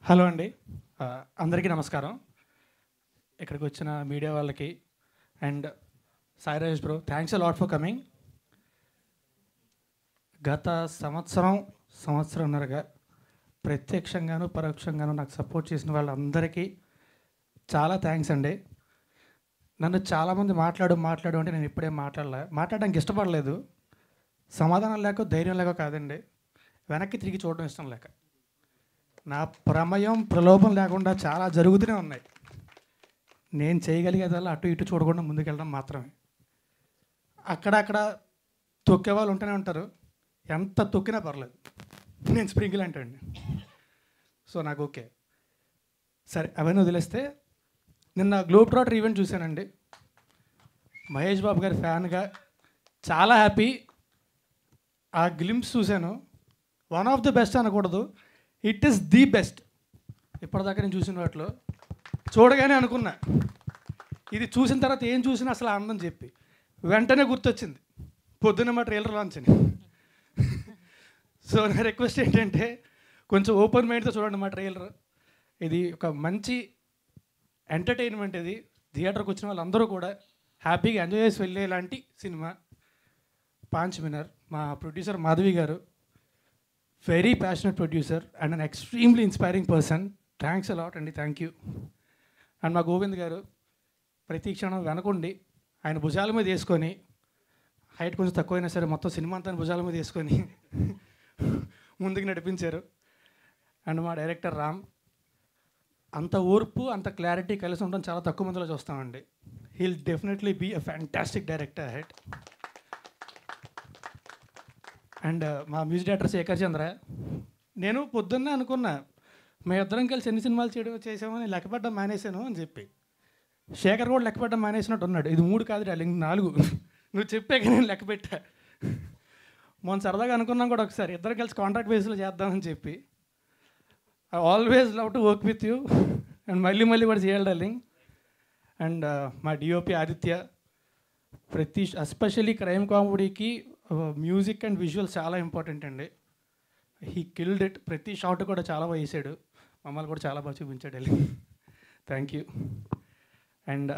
Hello అండి. అందరికీ నమస్కారం. ఇక్కడికి వచ్చిన మీడియా వాళ్ళకి and Sai Rajesh bro, thanks a lot for coming. గత సంవత్సరంన్నరగా ప్రత్యక్షంగాను పరోక్షంగాను నాకు సపోర్ట్ చేసిన వాళ్ళందరికీ చాలా థ్యాంక్స్ అండి. నన్ను చాలామంది మాట్లాడు అంటే నేను ఇప్పుడే మాట్లాడడానికి ఇష్టపడలేదు. సమాధానం లేక ధైర్యం లేక కాదండి, వెనక్కి తిరిగి చూడడం ఇష్టం లేక. నా ప్రమేయం ప్రలోభం లేకుండా చాలా జరుగుతూనే ఉన్నాయి. నేను చేయగలిగేదల్లా అటు ఇటు చూడకుండా ముందుకెళ్ళడం మాత్రమే. అక్కడక్కడ తొక్కే వాళ్ళు ఉంటూనే ఉంటారు, ఎంత తొక్కినా పర్లేదు, నేను స్ప్రింకిల్ అంటండి. సో నాకు ఓకే. సరే, అవన్నీ వదిలేస్తే నిన్న గ్లోబ్ ట్రాటర్ ఈవెంట్ చూశానండి. మహేష్ బాబు గారి ఫ్యాన్గా చాలా హ్యాపీ. ఆ గ్లింప్స్ చూశాను. వన్ ఆఫ్ ది బెస్ట్ అనకూడదు, ఇట్ ఈస్ ది బెస్ట్ ఇప్పటిదాకా నేను చూసిన వాటిలో. చూడగానే అనుకున్నా, ఇది చూసిన తర్వాత ఏం చూసినా అసలు ఆనందం చెప్పి వెంటనే గుర్తొచ్చింది పొద్దున్న మా ట్రైలర్ లాంచ్ అని. సో నా రిక్వెస్ట్ ఏంటంటే కొంచెం ఓపెన్ మైండ్తో చూడండి మా ట్రైలర్. ఇది ఒక మంచి ఎంటర్టైన్మెంట్. ఇది థియేటర్కి వచ్చిన వాళ్ళందరూ కూడా హ్యాపీగా ఎంజాయ్ చేసి వెళ్ళేలాంటి సినిమా. పాంచ్ విన్నర్ మా ప్రొడ్యూసర్ మాధవి గారు, very passionate producer and an extremely inspiring person. Thanks a lot అండి, థ్యాంక్ యూ. అండ్ మా గోవింద్ గారు ప్రతి క్షణం వెనకుండి ఆయన భుజాల మీద వేసుకొని, హైట్ కొంచెం తక్కువైనా సరే మొత్తం సినిమా అంతా భుజాల మీద వేసుకొని ముందుకు నడిపించారు. అండ్ మా డైరెక్టర్ రామ్, అంత ఓర్పు అంత క్లారిటీ కలిసి ఉండడం చాలా తక్కువ మందిలో చూస్తామండి. He'll definitely be a fantastic director head. And మా మ్యూజిక్ డైరెక్టర్ శేఖర్ చంద్ర, నేను పొద్దున్నే అనుకున్నా మేము ఇద్దరం కలిసి ఎన్ని సినిమాలు చేసామని లెక్కపడ్డం మానేశాను అని చెప్పి. శేఖర్ కూడా లెక్కపడ్డం మానేసినట్టు ఉన్నాడు. ఇది 3 కాదు డార్లింగ్, 4 నువ్వు చెప్పాక నేను లెక్క పెట్టా. మొన్న సరదాగా అనుకున్నాం కూడా ఒకసారి ఇద్దరం కలిసి కాంట్రాక్ట్ బేస్లో చేద్దామని చెప్పి. I always love to work with you and మళ్ళీ కూడా చేయాలి డార్లింగ్. అండ్ మా డిఓపి ఆదిత్య, ఎస్పెషల్లీ క్రైమ్ కామెడీకి మ్యూజిక్ అండ్ విజువల్స్ చాలా ఇంపార్టెంట్ అండి. He killed it. ప్రతి షాట్ కూడా చాలా బాగా వేసాడు, మమ్మల్ని కూడా చాలా బాగా చూపించాడు వెళ్ళి. Thank you. And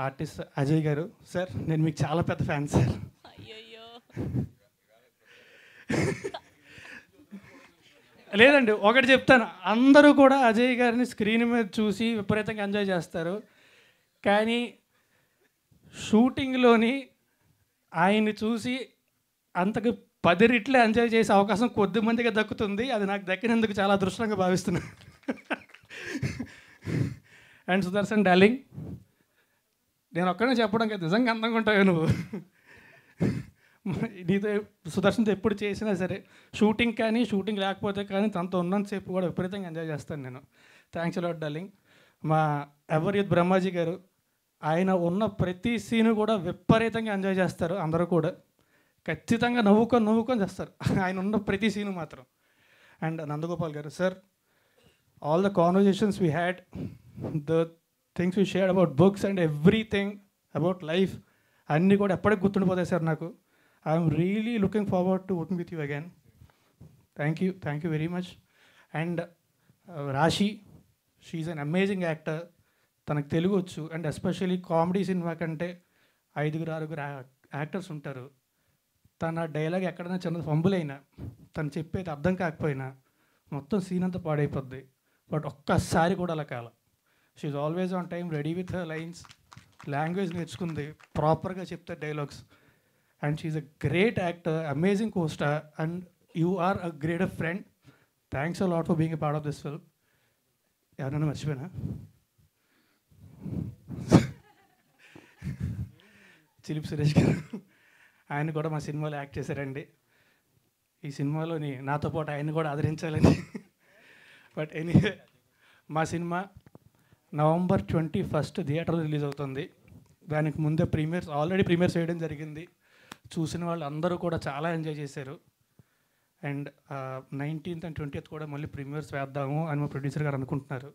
artist Ajay గారు, సార్ నేను మీకు చాలా పెద్ద ఫ్యాన్ సార్. లేదండి, ఒకటి చెప్తాను, అందరూ కూడా అజయ్ గారిని స్క్రీన్ మీద చూసి విపరీతంగా ఎంజాయ్ చేస్తారు, కానీ షూటింగ్లోని ఆయన్ని చూసి అంతకు 10 రెట్లు ఎంజాయ్ చేసే అవకాశం కొద్ది మందిగా దక్కుతుంది. అది నాకు దక్కినందుకు చాలా అదృష్టంగా భావిస్తున్నాను. అండ్ సుదర్శన్ డార్లింగ్, నేను ఒక్కడే చెప్పడం కదా, నిజంగా అందంగా ఉంటావు నువ్వు. నీతో సుదర్శన్తో ఎప్పుడు చేసినా సరే, షూటింగ్ కానీ షూటింగ్ లేకపోతే కానీ తనతో ఉన్నంతసేపు కూడా విపరీతంగా ఎంజాయ్ చేస్తాను నేను. Thanks a lot darling. మా ఎవర్ యూత్ బ్రహ్మాజీ గారు, ఆయన ఉన్న ప్రతి సీను కూడా విపరీతంగా ఎంజాయ్ చేస్తారు. అందరూ కూడా ఖచ్చితంగా నవ్వుకొని చేస్తారు ఆయన ఉన్న ప్రతి సీను మాత్రం. అండ్ నందగోపాల్ గారు, sir all the conversations we had, the things we shared about books and everything about life అన్నీ కూడా ఎప్పటికి గుర్తుండిపోతాయి సార్ నాకు. I'm really looking forward to working with you again. Thank you very much. And రాశి, she an amazing actor. తనకు తెలుగు వచ్చు. And especially comedy cinema కంటే 5-6 actors ఉంటారు. తన డైలాగ్ ఎక్కడైనా చిన్నది ఫంబుల్ అయినా, తను చెప్పేది అర్థం కాకపోయినా మొత్తం సీన్ అంతా పాడైపోద్ది. బట్ ఒక్కసారి కూడా అలా కాల. She's always on time, ready with her lines, language నేర్చుకుంది, ప్రాపర్గా చెప్తారు dialogues. And she's a great actor, amazing co-star, and you are a great friend. Thanks a lot for being a part of this film. ఎవరైనా మర్చిపోయినా? చిలిపి సురేష్ గారు, ఆయన కూడా మా సినిమాలో యాక్ట్ చేశారండి. ఈ సినిమాలోని నాతో పాటు ఆయన కూడా ఆదరించాలని. బట్ ఎనీవే, మా సినిమా November 21 థియేటర్లో రిలీజ్ అవుతుంది. దానికి ముందే ఆల్రెడీ ప్రీమియర్స్ వేయడం జరిగింది. చూసిన వాళ్ళు అందరూ కూడా చాలా ఎంజాయ్ చేశారు. అండ్ 19th and 20th కూడా మళ్ళీ ప్రీమియర్స్ వేద్దాము అని మా ప్రొడ్యూసర్ గారు అనుకుంటున్నారు.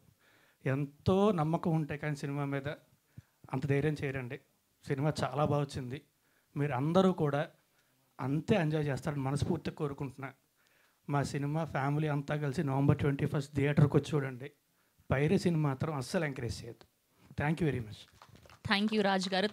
ఎంతో నమ్మకం ఉంటాయి కానీ సినిమా మీద అంత ధైర్యం చేయరండి. సినిమా చాలా బాగా వచ్చింది. మీరు అందరూ కూడా అంతే ఎంజాయ్ చేస్తారని మనస్ఫూర్తిగా కోరుకుంటున్నా. మా సినిమా ఫ్యామిలీ అంతా కలిసి November 21 థియేటర్కి వచ్చి చూడండి. పైరసీని మాత్రం అస్సలు ఎంకరేజ్ చేయొద్దు. Thank you very much. Thank you Raju గారు.